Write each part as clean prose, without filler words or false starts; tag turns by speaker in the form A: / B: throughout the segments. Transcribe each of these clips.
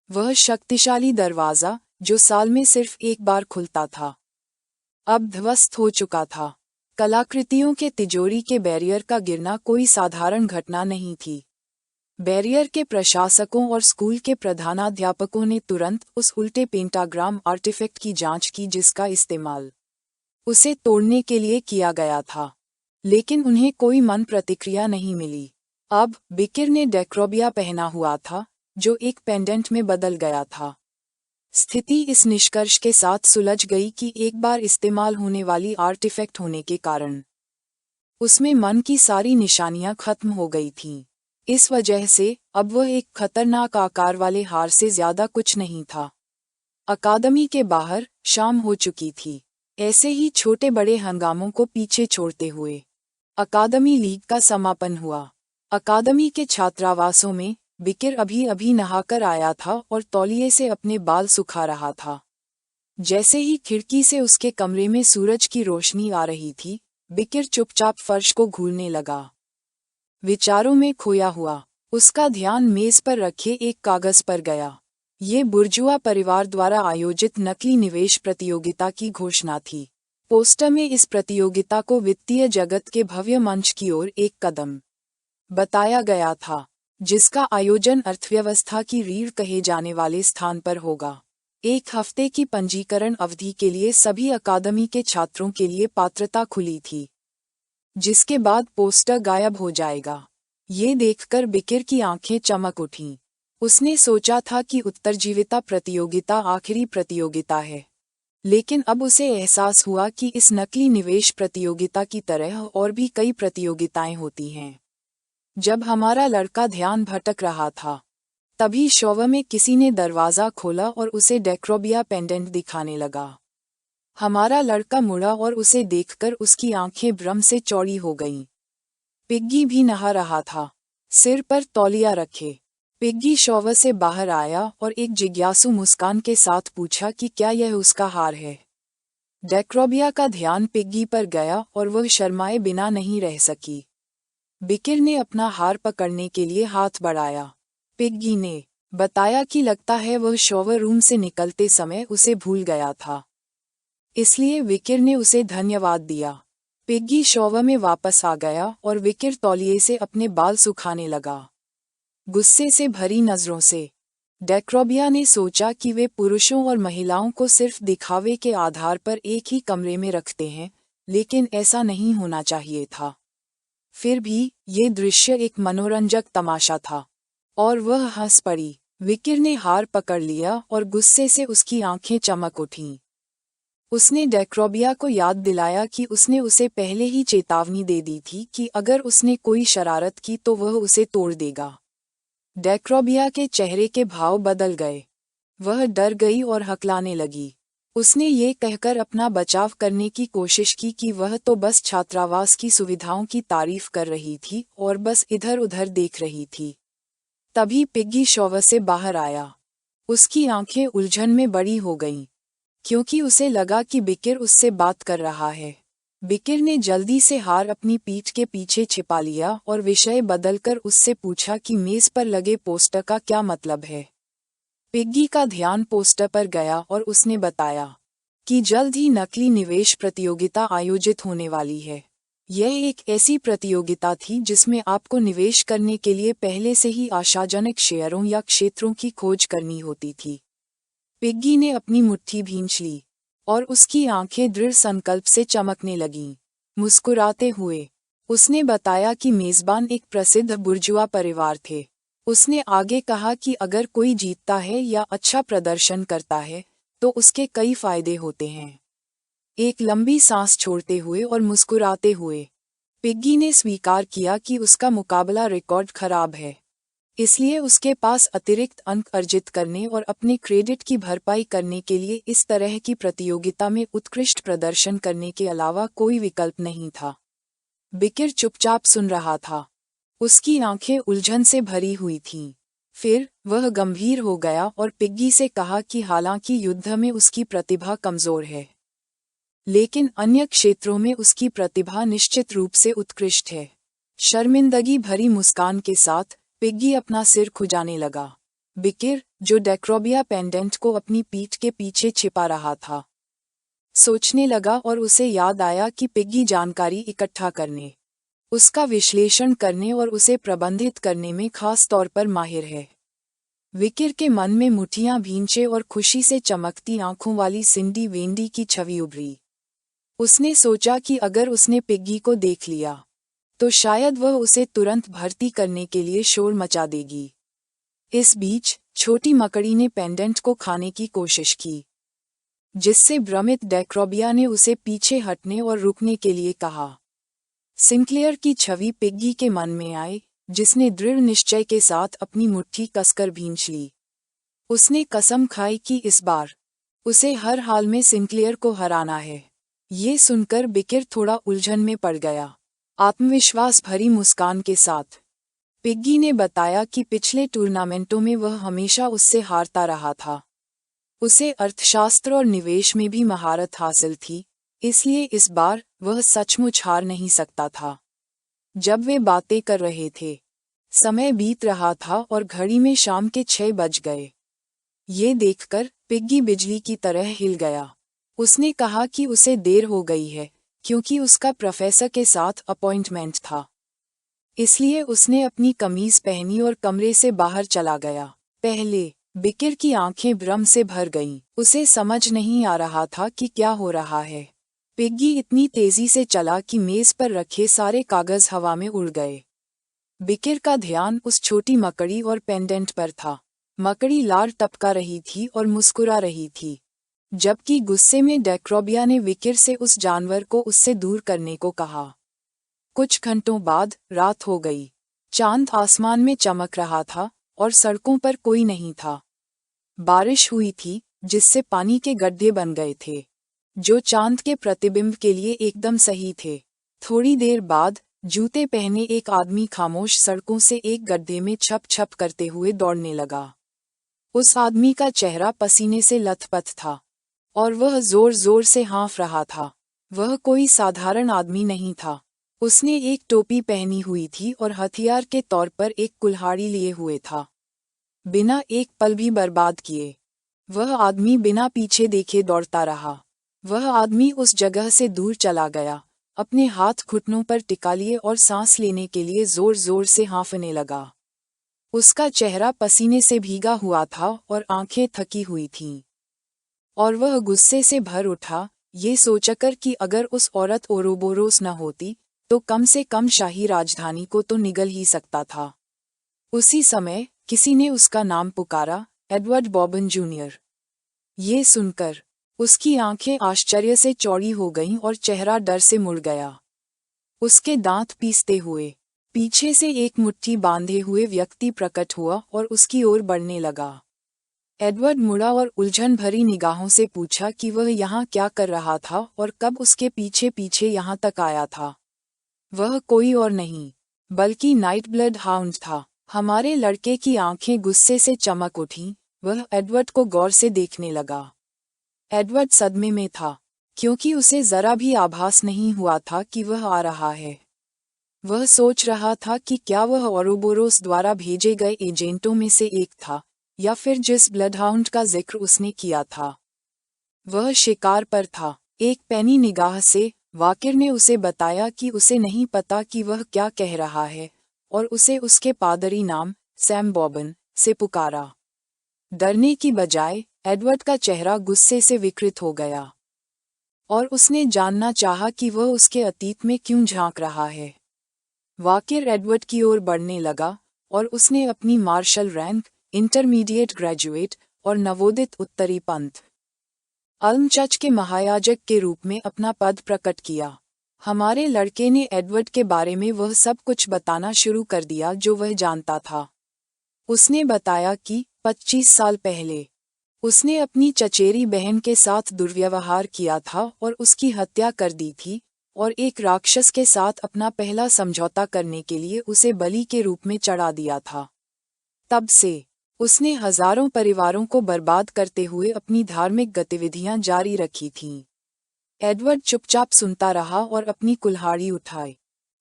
A: वह शक्तिशाली दरवाज़ा, जो साल में सिर्फ एक बार खुलता था, अब ध्वस्त हो चुका था। कलाकृतियों के तिजोरी के बैरियर का गिरना कोई साधारण घटना नहीं थी। बैरियर के प्रशासकों और स्कूल के प्रधानाध्यापकों ने तुरंत उस उल्टे पेंटाग्राम आर्टिफैक्ट की जांच की जिसका इस्तेमाल उसे तोड़ने के लिए किया गया था, लेकिन उन्हें कोई मन प्रतिक्रिया नहीं मिली। अब बिकिर ने डेक्रोबिया पहना हुआ था, जो एक पेंडेंट में बदल गया था। स्थिति इस निष्कर्ष के साथ सुलझ गई कि एक बार इस्तेमाल होने वाली आर्टिफैक्ट होने के कारण उसमें मन की सारी निशानियां खत्म हो गई थीं। इस वजह से अब वह एक खतरनाक आकार वाले हार से ज्यादा कुछ नहीं था। अकादमी के बाहर शाम हो चुकी थी। ऐसे ही छोटे बड़े हंगामों को पीछे छोड़ते हुए अकादमी लीग का समापन हुआ। अकादमी के छात्रावासों में बिकिर अभी अभी नहाकर आया था और तौलिए से अपने बाल सुखा रहा था। जैसे ही खिड़की से उसके कमरे में सूरज की रोशनी आ रही थी, बिकिर चुपचाप फर्श को घूरने लगा। विचारों में खोया हुआ उसका ध्यान मेज पर रखे एक कागज पर गया। ये बुर्जुआ परिवार द्वारा आयोजित नकली निवेश प्रतियोगिता की घोषणा थी। पोस्टर में इस प्रतियोगिता को वित्तीय जगत के भव्य मंच की ओर एक कदम बताया गया था, जिसका आयोजन अर्थव्यवस्था की रीढ़ कहे जाने वाले स्थान पर होगा। 1 हफ्ते की पंजीकरण अवधि के लिए सभी अकादमी के छात्रों के लिए पात्रता खुली थी, जिसके बाद पोस्टर गायब हो जाएगा। ये देखकर बिकिर की आंखें चमक उठीं। उसने सोचा था कि उत्तरजीविता प्रतियोगिता आखिरी प्रतियोगिता है, लेकिन अब उसे एहसास हुआ कि इस नकली निवेश प्रतियोगिता की तरह और भी कई प्रतियोगिताएं होती हैं। जब हमारा लड़का ध्यान भटक रहा था, तभी शोवा में किसी ने दरवाज़ा खोला और उसे डेक्रोबिया पेंडेंट दिखाने लगा। हमारा लड़का मुड़ा और उसे देखकर उसकी आंखें भ्रम से चौड़ी हो गईं। पिग्गी भी नहा रहा था, सिर पर तौलिया रखे। पिग्गी शोवा से बाहर आया और एक जिज्ञासु मुस्कान के साथ पूछा कि क्या यह उसका हार है। डेक्रोबिया का ध्यान पिग्गी पर गया और वह शर्माए बिना नहीं रह सकी। बिकिर ने अपना हार पकड़ने के लिए हाथ बढ़ाया। पिग्गी ने बताया कि लगता है वह शॉवर रूम से निकलते समय उसे भूल गया था, इसलिए विकिर ने उसे धन्यवाद दिया। पिग्गी शॉवर में वापस आ गया और विकिर तौलिए से अपने बाल सुखाने लगा। गुस्से से भरी नजरों से डेक्रोबिया ने सोचा कि वे पुरुषों और महिलाओं को सिर्फ दिखावे के आधार पर एक ही कमरे में रखते हैं, लेकिन ऐसा नहीं होना चाहिए था। फिर भी ये दृश्य एक मनोरंजक तमाशा था और वह हंस पड़ी। विकिर ने हार पकड़ लिया और गुस्से से उसकी आंखें चमक उठीं। उसने डेक्रोबिया को याद दिलाया कि उसने उसे पहले ही चेतावनी दे दी थी कि अगर उसने कोई शरारत की तो वह उसे तोड़ देगा। डेक्रोबिया के चेहरे के भाव बदल गए। वह डर गई और हकलाने लगी। उसने ये कहकर अपना बचाव करने की कोशिश की कि वह तो बस छात्रावास की सुविधाओं की तारीफ कर रही थी और बस इधर उधर देख रही थी। तभी पिग्गी शॉवर से बाहर आया। उसकी आंखें उलझन में बड़ी हो गईं, क्योंकि उसे लगा कि बिकिर उससे बात कर रहा है। बिकिर ने जल्दी से हार अपनी पीठ के पीछे छिपा लिया और विषय बदलकर उससे पूछा कि मेज पर लगे पोस्टर का क्या मतलब है। पिग्गी का ध्यान पोस्टर पर गया और उसने बताया कि जल्द ही नकली निवेश प्रतियोगिता आयोजित होने वाली है। यह एक ऐसी प्रतियोगिता थी जिसमें आपको निवेश करने के लिए पहले से ही आशाजनक शेयरों या क्षेत्रों की खोज करनी होती थी। पिग्गी ने अपनी मुट्ठी भींच ली और उसकी आंखें दृढ़ संकल्प से चमकने लगीं। मुस्कुराते हुए उसने बताया कि मेजबान एक प्रसिद्ध बुर्जुआ परिवार थे। उसने आगे कहा कि अगर कोई जीतता है या अच्छा प्रदर्शन करता है तो उसके कई फायदे होते हैं। एक लंबी सांस छोड़ते हुए और मुस्कुराते हुए पिग्गी ने स्वीकार किया कि उसका मुकाबला रिकॉर्ड खराब है, इसलिए उसके पास अतिरिक्त अंक अर्जित करने और अपने क्रेडिट की भरपाई करने के लिए इस तरह की प्रतियोगिता में उत्कृष्ट प्रदर्शन करने के अलावा कोई विकल्प नहीं था। बिकिर चुपचाप सुन रहा था। उसकी आंखें उलझन से भरी हुई थीं। फिर वह गंभीर हो गया और पिग्गी से कहा कि हालांकि युद्ध में उसकी प्रतिभा कमजोर है, लेकिन अन्य क्षेत्रों में उसकी प्रतिभा निश्चित रूप से उत्कृष्ट है। शर्मिंदगी भरी मुस्कान के साथ पिग्गी अपना सिर खुजाने लगा। बिकिर, जो डेक्रोबिया पेंडेंट को अपनी पीठ के पीछे छिपा रहा था, सोचने लगा और उसे याद आया कि पिग्गी जानकारी इकट्ठा करने, उसका विश्लेषण करने और उसे प्रबंधित करने में खास तौर पर माहिर है। विकिर के मन में मुठियां भींचे और खुशी से चमकती आंखों वाली सिंडी वेंडी की छवि उभरी। उसने सोचा कि अगर उसने पिग्गी को देख लिया तो शायद वह उसे तुरंत भर्ती करने के लिए शोर मचा देगी। इस बीच छोटी मकड़ी ने पेंडेंट को खाने की कोशिश की, जिससे भ्रमित डेक्रोबिया ने उसे पीछे हटने और रुकने के लिए कहा। सिंक्लेयर की छवि पिग्गी के मन में आई, जिसने दृढ़ निश्चय के साथ अपनी मुट्ठी कसकर भींच ली। उसने कसम खाई कि इस बार उसे हर हाल में सिंक्लेयर को हराना है। ये सुनकर बिकिर थोड़ा उलझन में पड़ गया। आत्मविश्वास भरी मुस्कान के साथ पिग्गी ने बताया कि पिछले टूर्नामेंटों में वह हमेशा उससे हारता रहा था। उसे अर्थशास्त्र और निवेश में भी महारत हासिल थी, इसलिए इस बार वह सचमुच हार नहीं सकता था। जब वे बातें कर रहे थे, समय बीत रहा था और घड़ी में शाम के 6 बज गए। ये देखकर पिग्गी बिजली की तरह हिल गया। उसने कहा कि उसे देर हो गई है, क्योंकि उसका प्रोफेसर के साथ अपॉइंटमेंट था। इसलिए उसने अपनी कमीज पहनी और कमरे से बाहर चला गया। पहले बिकिर की आंखें भ्रम से भर गईं। उसे समझ नहीं आ रहा था कि क्या हो रहा है। पिग्गी इतनी तेजी से चला कि मेज पर रखे सारे कागज हवा में उड़ गए। बिकिर का ध्यान उस छोटी मकड़ी और पेंडेंट पर था। मकड़ी लार टपका रही थी और मुस्कुरा रही थी, जबकि गुस्से में डेक्रोबिया ने विकिर से उस जानवर को उससे दूर करने को कहा। कुछ घंटों बाद रात हो गई। चांद आसमान में चमक रहा था और सड़कों पर कोई नहीं था। बारिश हुई थी, जिससे पानी के गड्ढे बन गए थे, जो चांद के प्रतिबिंब के लिए एकदम सही थे। थोड़ी देर बाद जूते पहने एक आदमी खामोश सड़कों से एक गड्ढे में छप छप करते हुए दौड़ने लगा। उस आदमी का चेहरा पसीने से लथपथ था और वह जोर जोर से हाँफ रहा था। वह कोई साधारण आदमी नहीं था। उसने एक टोपी पहनी हुई थी और हथियार के तौर पर एक कुल्हाड़ी लिए हुए था। बिना एक पल भी बर्बाद किए वह आदमी बिना पीछे देखे दौड़ता रहा। वह आदमी उस जगह से दूर चला गया, अपने हाथ घुटनों पर टिका लिए और सांस लेने के लिए जोर जोर से हाँफने लगा। उसका चेहरा पसीने से भीगा हुआ था और आंखें थकी हुई थीं। और वह गुस्से से भर उठा, ये सोचकर कि अगर उस औरत ओरोबोरोस न होती तो कम से कम शाही राजधानी को तो निगल ही सकता था। उसी समय किसी ने उसका नाम पुकारा, एडवर्ड बॉबन जूनियर। ये सुनकर उसकी आंखें आश्चर्य से चौड़ी हो गईं और चेहरा डर से मुड़ गया। उसके दांत पीसते हुए पीछे से एक मुट्ठी बांधे हुए व्यक्ति प्रकट हुआ और उसकी ओर बढ़ने लगा। एडवर्ड मुड़ा और उलझन भरी निगाहों से पूछा कि वह यहाँ क्या कर रहा था और कब उसके पीछे पीछे यहाँ तक आया था। वह कोई और नहीं बल्कि नाइट ब्लड हाउंड था। हमारे लड़के की आंखें गुस्से से चमक उठीं। वह एडवर्ड को गौर से देखने लगा। एडवर्ड सदमे में था, क्योंकि उसे जरा भी आभास नहीं हुआ था कि वह आ रहा है। वह सोच रहा था कि क्या वह ओरोबोरोस द्वारा भेजे गए एजेंटों में से एक था, या फिर जिस ब्लडहाउंड का जिक्र उसने किया था वह शिकार पर था। एक पैनी निगाह से वाकिर ने उसे बताया कि उसे नहीं पता कि वह क्या कह रहा है, और उसे उसके पादरी नाम सैम बॉबन से पुकारा। डरने की बजाय एडवर्ड का चेहरा गुस्से से विकृत हो गया, और उसने जानना चाहा कि वह उसके अतीत में क्यों झांक रहा है। वाकिर एडवर्ड की ओर बढ़ने लगा और उसने अपनी मार्शल रैंक, इंटरमीडिएट ग्रेजुएट और नवोदित उत्तरी पंथ अल्मचर्च के महायाजक के रूप में अपना पद प्रकट किया। हमारे लड़के ने एडवर्ड के बारे में वह सब कुछ बताना शुरू कर दिया जो वह जानता था। उसने बताया कि 25 साल पहले उसने अपनी चचेरी बहन के साथ दुर्व्यवहार किया था और उसकी हत्या कर दी थी, और एक राक्षस के साथ अपना पहला समझौता करने के लिए उसे बलि के रूप में चढ़ा दिया था। तब से उसने हजारों परिवारों को बर्बाद करते हुए अपनी धार्मिक गतिविधियां जारी रखी थीं। एडवर्ड चुपचाप सुनता रहा और अपनी कुल्हाड़ी उठाई,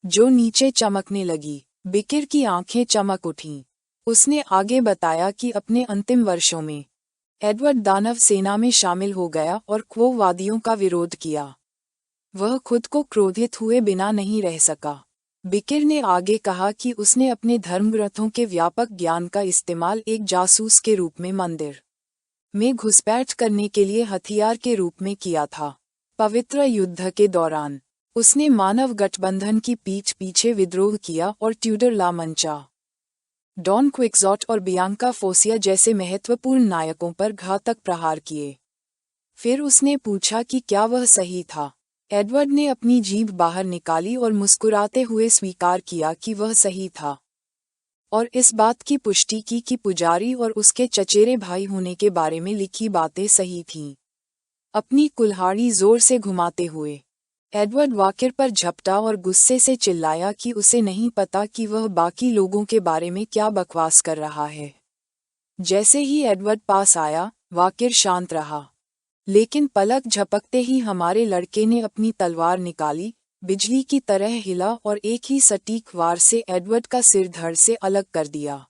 A: जो नीचे चमकने लगी। बिकिर की आंखें चमक उठीं। उसने आगे बताया कि अपने अंतिम वर्षों में एडवर्ड दानव सेना में शामिल हो गया और क्वोवादियों का विरोध किया। वह खुद को क्रोधित हुए बिना नहीं रह सका। बिकिर ने आगे कहा कि उसने अपने धर्मग्रंथों के व्यापक ज्ञान का इस्तेमाल एक जासूस के रूप में मंदिर में घुसपैठ करने के लिए हथियार के रूप में किया था। पवित्र युद्ध के दौरान उसने मानव गठबंधन की पीठ पीछे विद्रोह किया और ट्यूडर ला मंचा, डॉन क्विक्सॉट और बियांका फोसिया जैसे महत्वपूर्ण नायकों पर घातक प्रहार किए। फिर उसने पूछा कि क्या वह सही था। एडवर्ड ने अपनी जीभ बाहर निकाली और मुस्कुराते हुए स्वीकार किया कि वह सही था, और इस बात की पुष्टि की कि पुजारी और उसके चचेरे भाई होने के बारे में लिखी बातें सही थीं। अपनी कुल्हाड़ी जोर से घुमाते हुए एडवर्ड वाकिर पर झपटा और गुस्से से चिल्लाया कि उसे नहीं पता कि वह बाकी लोगों के बारे में क्या बकवास कर रहा है। जैसे ही एडवर्ड पास आया, वाकिर शांत रहा, लेकिन पलक झपकते ही हमारे लड़के ने अपनी तलवार निकाली, बिजली की तरह हिला और एक ही सटीक वार से एडवर्ड का सिर धड़ से अलग कर दिया।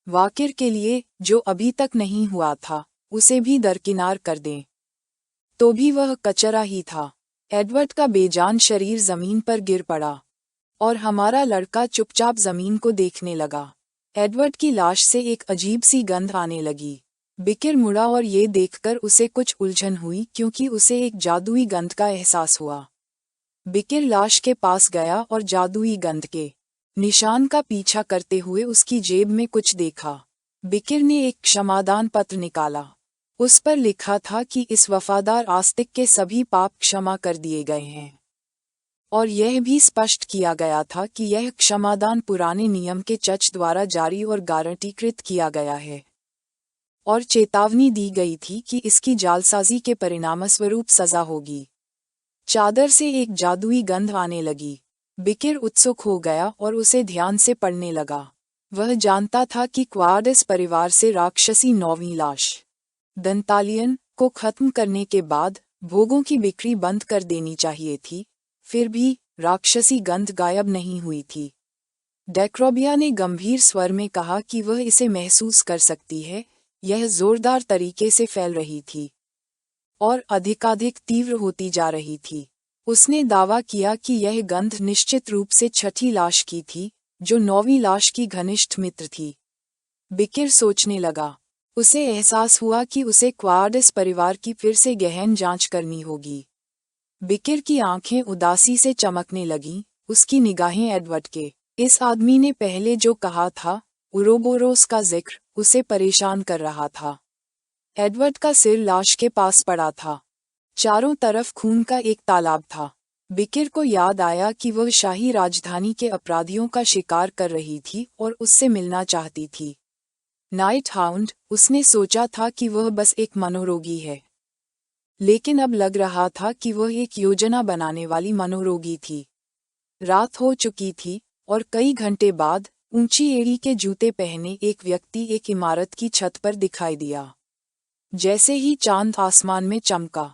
A: वाकिर के लिए, जो अभी तक नहीं हुआ था, उसे भी दरकिनार कर दें। तो भी वह कचरा ही था। एडवर्ड का बेजान शरीर जमीन पर गिर पड़ा और हमारा लड़का चुपचाप जमीन को देखने लगा। एडवर्ड की लाश से एक अजीब सी गंध आने लगी। बिकिर मुड़ा और ये देखकर उसे कुछ उलझन हुई क्योंकि उसे एक जादुई गंध का एहसास हुआ। बिकिर लाश के पास गया और जादुई गंध के निशान का पीछा करते हुए उसकी जेब में कुछ देखा। बिकिर ने एक क्षमादान पत्र निकाला। उस पर लिखा था कि इस वफादार आस्तिक के सभी पाप क्षमा कर दिए गए हैं, और यह भी स्पष्ट किया गया था कि यह क्षमादान पुराने नियम के चर्च द्वारा जारी और गारंटीकृत किया गया है, और चेतावनी दी गई थी कि इसकी जालसाजी के परिणामस्वरूप सजा होगी। चादर से एक जादुई गंध आने लगी। बिकिर उत्सुक हो गया और उसे ध्यान से पढ़ने लगा। वह जानता था कि क्वार्डस परिवार से राक्षसी 9वीं लाश दंतालियन को खत्म करने के बाद भोगों की बिक्री बंद कर देनी चाहिए थी, फिर भी राक्षसी गंध गायब नहीं हुई थी। डेक्रोबिया ने गंभीर स्वर में कहा कि वह इसे महसूस कर सकती है। यह जोरदार तरीके से फैल रही थी और अधिकाधिक तीव्र होती जा रही थी। उसने दावा किया कि यह गंध निश्चित रूप से छठी लाश की थी, जो 9वीं लाश की घनिष्ठ मित्र थी। बिकिर सोचने लगा। उसे एहसास हुआ कि उसे क्वार्डस परिवार की फिर से गहन जांच करनी होगी। बिकिर की आंखें उदासी से चमकने लगीं, उसकी निगाहें एडवर्ड के इस आदमी ने पहले जो कहा था, उरोबोरोस का जिक्र, उसे परेशान कर रहा था। एडवर्ड का सिर लाश के पास पड़ा था। चारों तरफ खून का एक तालाब था। बिकिर को याद आया कि वह शाही राजधानी के अपराधियों का शिकार कर रही थी और उससे मिलना चाहती थी। नाइट हाउंड, उसने सोचा था कि वह बस एक मनोरोगी है, लेकिन अब लग रहा था कि वह एक योजना बनाने वाली मनोरोगी थी। रात हो चुकी थी और कई घंटे बाद ऊंची एड़ी के जूते पहने एक व्यक्ति एक इमारत की छत पर दिखाई दिया। जैसे ही चांद आसमान में चमका,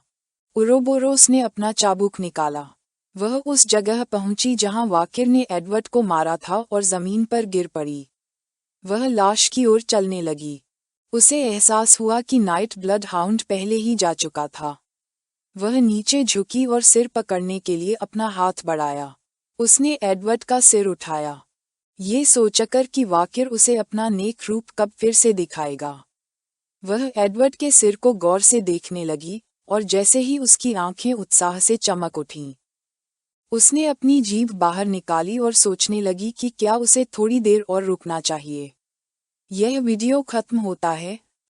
A: उरोबोरोस ने अपना चाबुक निकाला। वह उस जगह पहुंची जहां वाकिर ने एडवर्ड को मारा था और जमीन पर गिर पड़ी। वह लाश की ओर चलने लगी। उसे एहसास हुआ कि नाइट ब्लड हाउंड पहले ही जा चुका था। वह नीचे झुकी और सिर पकड़ने के लिए अपना हाथ बढ़ाया। उसने एडवर्ड का सिर उठाया, ये सोचकर कि वाकिर उसे अपना नेक रूप कब फिर से दिखाएगा। वह एडवर्ड के सिर को गौर से देखने लगी और जैसे ही उसकी आंखें उत्साह से चमक उठीं, उसने अपनी जीभ बाहर निकाली और सोचने लगी कि क्या उसे थोड़ी देर और रुकना चाहिए। यह वीडियो खत्म होता है